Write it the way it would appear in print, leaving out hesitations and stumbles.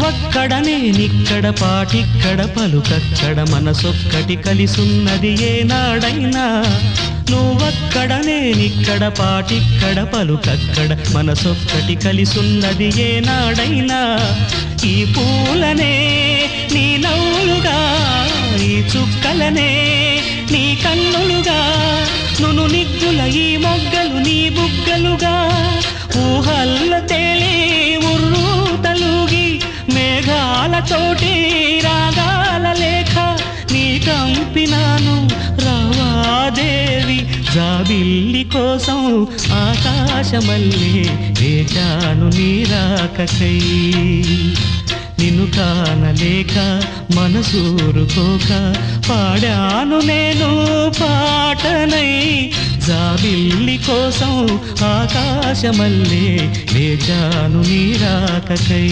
నువ్వక్కడ నేనిక్కడ పాటిక్కడ పలుకక్కడ మనసొక్కటి కలిసున్నది ఏనాడైనా నువ్వక్కడ నేనిక్కడ పాటిక్కడ పలుకక్కడ మనసొక్కటి కలిసున్నది ఏనాడైనా ఈ పూలనే నీ నవ్వులుగా ఈ చుక్కలనే నీ కన్నులుగా నును నిగ్గుల ఈ మొగ్గలు నీ బుగ్గలుగా ఊహల్ల తేలే ఉర్రూ తలుగి మేఘాలతోటి రాగాల లేఖ నీ కంపినాను రావాదేవి జాబిల్లి కోసం ఆకాశమల్లే వేచాను నీ రాకకై నిన్ను కానలేక మనసూరుకోక పాడాను నేను పాటనై జాబిల్లి కోసం ఆకాశమల్లే వేచాను నీ రాకకై